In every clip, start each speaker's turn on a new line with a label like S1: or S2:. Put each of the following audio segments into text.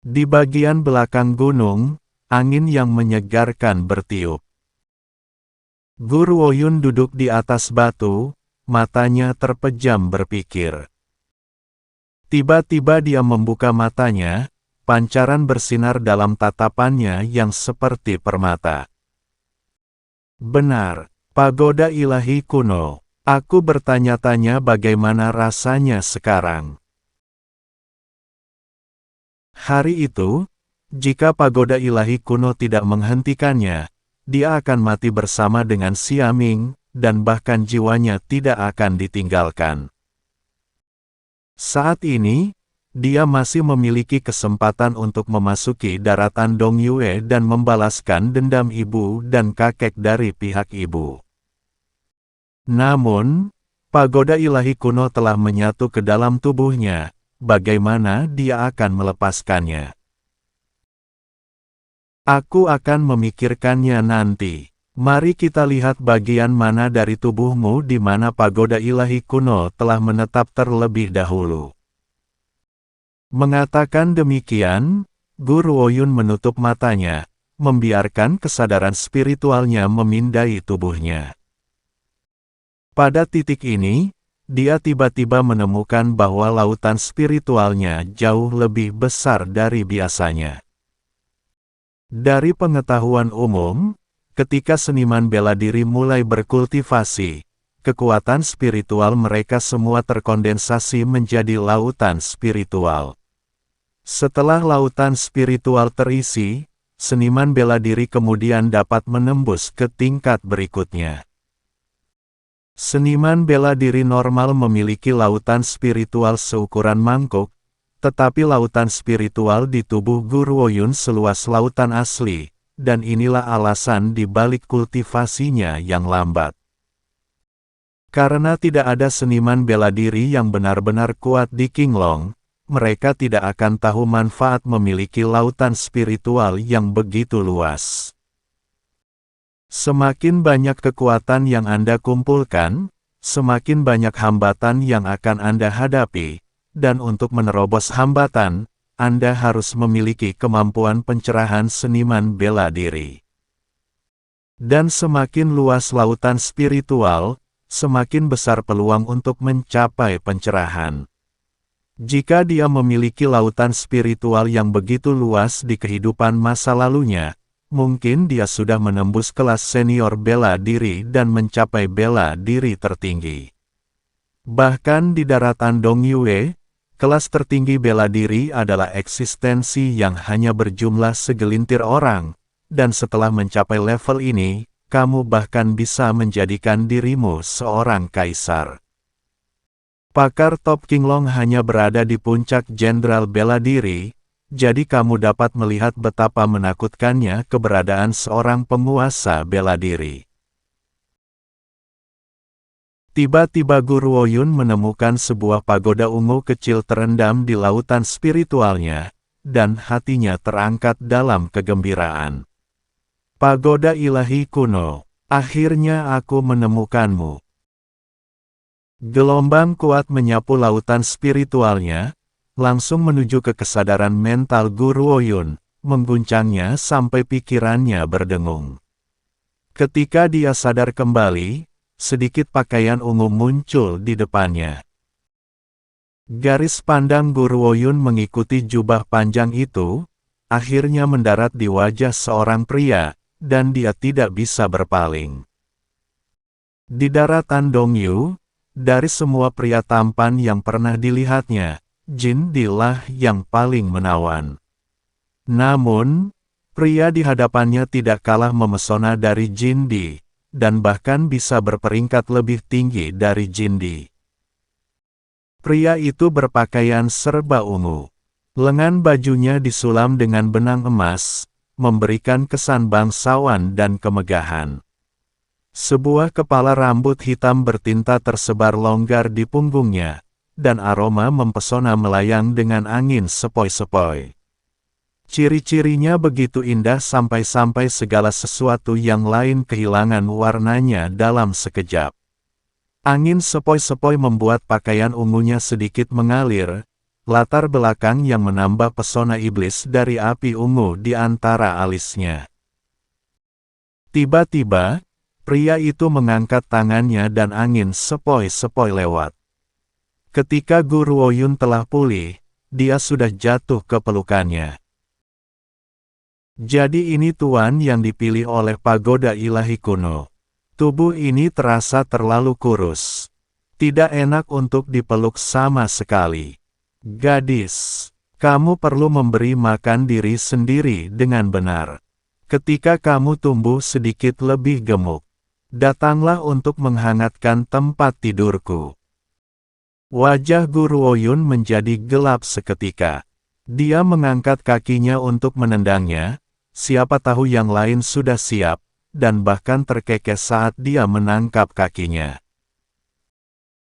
S1: Di bagian belakang gunung, angin yang menyegarkan bertiup. Guru Woyun duduk di atas batu, matanya terpejam berpikir. Tiba-tiba dia membuka matanya, pancaran bersinar dalam tatapannya yang seperti permata. Benar, pagoda ilahi kuno. Aku bertanya-tanya bagaimana rasanya sekarang. Hari itu, jika pagoda ilahi kuno tidak menghentikannya, dia akan mati bersama dengan Xiaming, dan bahkan jiwanya tidak akan ditinggalkan. Saat ini, dia masih memiliki kesempatan untuk memasuki daratan Dongyue dan membalaskan dendam ibu dan kakek dari pihak ibu. Namun, pagoda ilahi kuno telah menyatu ke dalam tubuhnya, bagaimana dia akan melepaskannya? Aku akan memikirkannya nanti. Mari kita lihat bagian mana dari tubuhmu di mana pagoda ilahi kuno telah menetap terlebih dahulu. Mengatakan demikian, Guru Woyun menutup matanya, membiarkan kesadaran spiritualnya memindai tubuhnya. Pada titik ini, dia tiba-tiba menemukan bahwa lautan spiritualnya jauh lebih besar dari biasanya. Dari pengetahuan umum, ketika seniman bela diri mulai berkultivasi, kekuatan spiritual mereka semua terkondensasi menjadi lautan spiritual. Setelah lautan spiritual terisi, seniman bela diri kemudian dapat menembus ke tingkat berikutnya. Seniman bela diri normal memiliki lautan spiritual seukuran mangkuk, tetapi lautan spiritual di tubuh Guru Woyun seluas lautan asli, dan inilah alasan di balik kultivasinya yang lambat. Karena tidak ada seniman bela diri yang benar-benar kuat di Qinglong, mereka tidak akan tahu manfaat memiliki lautan spiritual yang begitu luas. Semakin banyak kekuatan yang Anda kumpulkan, semakin banyak hambatan yang akan Anda hadapi, dan untuk menerobos hambatan, Anda harus memiliki kemampuan pencerahan seniman bela diri. Dan semakin luas lautan spiritual, semakin besar peluang untuk mencapai pencerahan. Jika dia memiliki lautan spiritual yang begitu luas di kehidupan masa lalunya, mungkin dia sudah menembus kelas senior bela diri dan mencapai bela diri tertinggi. Bahkan di daratan Dongyue, kelas tertinggi bela diri adalah eksistensi yang hanya berjumlah segelintir orang, dan setelah mencapai level ini, kamu bahkan bisa menjadikan dirimu seorang kaisar. Pakar top Qinglong hanya berada di puncak jenderal bela diri, jadi kamu dapat melihat betapa menakutkannya keberadaan seorang penguasa bela diri. Tiba-tiba Guru Woyun menemukan sebuah pagoda ungu kecil terendam di lautan spiritualnya, dan hatinya terangkat dalam kegembiraan. Pagoda ilahi kuno, akhirnya aku menemukanmu. Gelombang kuat menyapu lautan spiritualnya, langsung menuju ke kesadaran mental Guru Woyun, mengguncangnya sampai pikirannya berdengung. Ketika dia sadar kembali, sedikit pakaian ungu muncul di depannya. Garis pandang Guru Woyun mengikuti jubah panjang itu, akhirnya mendarat di wajah seorang pria, dan dia tidak bisa berpaling. Di daratan Dongyu, dari semua pria tampan yang pernah dilihatnya, Jin Di lah yang paling menawan. Namun, pria di hadapannya tidak kalah memesona dari Jin Di, dan bahkan bisa berperingkat lebih tinggi dari Jin Di. Pria itu berpakaian serba ungu. Lengan bajunya disulam dengan benang emas, memberikan kesan bangsawan dan kemegahan. Sebuah kepala rambut hitam bertinta tersebar longgar di punggungnya, dan aroma mempesona melayang dengan angin sepoi-sepoi. Ciri-cirinya begitu indah sampai-sampai segala sesuatu yang lain kehilangan warnanya dalam sekejap. Angin sepoi-sepoi membuat pakaian ungunya sedikit mengalir, latar belakang yang menambah pesona iblis dari api ungu di antara alisnya. Tiba-tiba, pria itu mengangkat tangannya dan angin sepoi-sepoi lewat. Ketika Gu Ruoyun telah pulih, dia sudah jatuh ke pelukannya. Jadi ini tuan yang dipilih oleh pagoda ilahi kuno. Tubuh ini terasa terlalu kurus. Tidak enak untuk dipeluk sama sekali. Gadis, kamu perlu memberi makan diri sendiri dengan benar. Ketika kamu tumbuh sedikit lebih gemuk, datanglah untuk menghangatkan tempat tidurku. Wajah Gu Ruoyun menjadi gelap seketika. Dia mengangkat kakinya untuk menendangnya, siapa tahu yang lain sudah siap, dan bahkan terkekeh saat dia menangkap kakinya.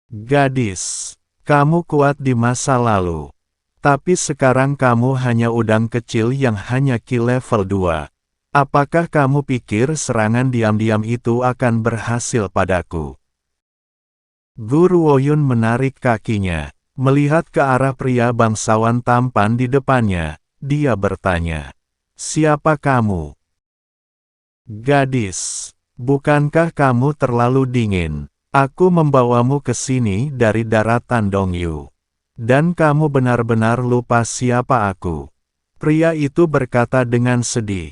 S1: Gadis, kamu kuat di masa lalu. Tapi sekarang kamu hanya udang kecil yang hanya ki level 2. Apakah kamu pikir serangan diam-diam itu akan berhasil padaku? Gu Ruoyun menarik kakinya. Melihat ke arah pria bangsawan tampan di depannya, dia bertanya, "Siapa kamu?" "Gadis, bukankah kamu terlalu dingin? Aku membawamu ke sini dari daratan Dongyu. Dan kamu benar-benar lupa siapa aku." Pria itu berkata dengan sedih.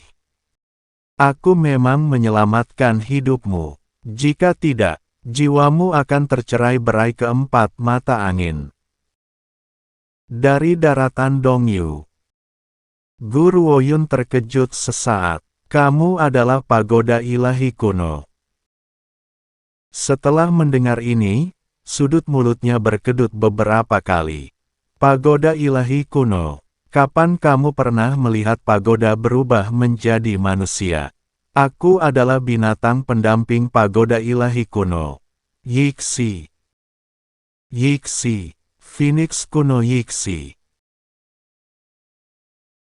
S1: "Aku memang menyelamatkan hidupmu. Jika tidak, jiwamu akan tercerai-berai ke 4 mata angin." Dari daratan Dongyu. Gu Ruoyun terkejut sesaat. "Kamu adalah pagoda ilahi kuno." Setelah mendengar ini, sudut mulutnya berkedut beberapa kali. "Pagoda ilahi kuno, kapan kamu pernah melihat pagoda berubah menjadi manusia? Aku adalah binatang pendamping pagoda ilahi kuno. Yixi. Yixi. Phoenix kuno Yixi."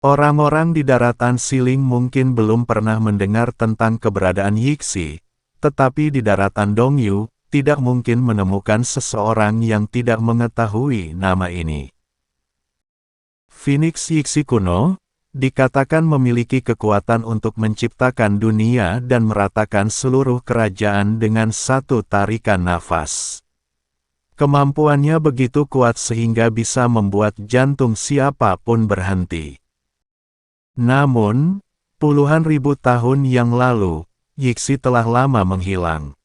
S1: Orang-orang di daratan Siling mungkin belum pernah mendengar tentang keberadaan Yixi, tetapi di daratan Dongyu, tidak mungkin menemukan seseorang yang tidak mengetahui nama ini. Phoenix Yixi kuno, dikatakan memiliki kekuatan untuk menciptakan dunia dan meratakan seluruh kerajaan dengan satu tarikan nafas. Kemampuannya begitu kuat sehingga bisa membuat jantung siapapun berhenti. Namun, puluhan ribu tahun yang lalu, Yixi telah lama menghilang.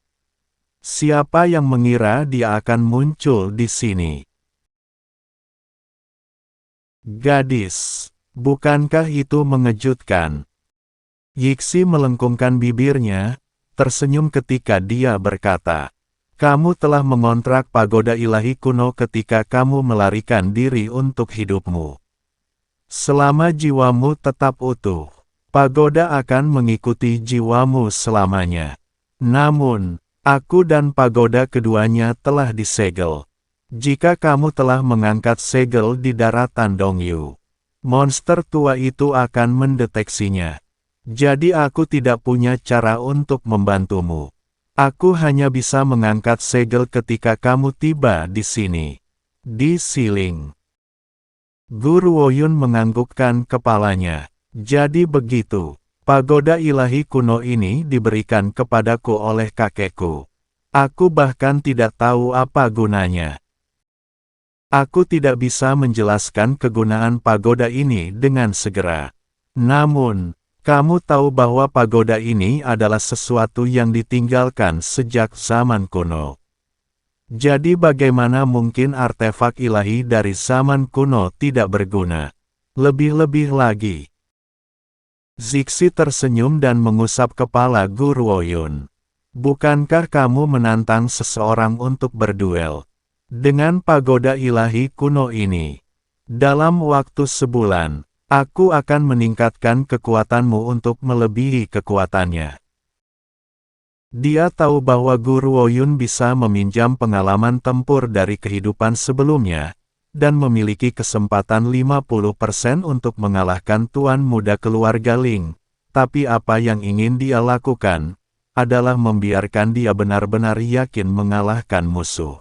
S1: Siapa yang mengira dia akan muncul di sini? Gadis, bukankah itu mengejutkan? Yixi melengkungkan bibirnya, tersenyum ketika dia berkata, "Kamu telah mengontrak pagoda ilahi kuno ketika kamu melarikan diri untuk hidupmu. Selama jiwamu tetap utuh, pagoda akan mengikuti jiwamu selamanya. Namun, aku dan pagoda keduanya telah disegel. Jika kamu telah mengangkat segel di daratan Dongyu, monster tua itu akan mendeteksinya. Jadi aku tidak punya cara untuk membantumu. Aku hanya bisa mengangkat segel ketika kamu tiba di sini." Di Siling. Gu Ruoyun menganggukkan kepalanya. "Jadi begitu, pagoda ilahi kuno ini diberikan kepadaku oleh kakekku. Aku bahkan tidak tahu apa gunanya. Aku tidak bisa menjelaskan kegunaan pagoda ini dengan segera. Namun, kamu tahu bahwa pagoda ini adalah sesuatu yang ditinggalkan sejak zaman kuno. Jadi bagaimana mungkin artefak ilahi dari zaman kuno tidak berguna? Lebih-lebih lagi." Zixi tersenyum dan mengusap kepala Gu Ruoyun. "Bukankah kamu menantang seseorang untuk berduel dengan pagoda ilahi kuno ini? Dalam waktu sebulan, aku akan meningkatkan kekuatanmu untuk melebihi kekuatannya." Dia tahu bahwa Gu Ruoyun bisa meminjam pengalaman tempur dari kehidupan sebelumnya, dan memiliki kesempatan 50% untuk mengalahkan tuan muda keluarga Ling. Tapi apa yang ingin dia lakukan, adalah membiarkan dia benar-benar yakin mengalahkan musuh.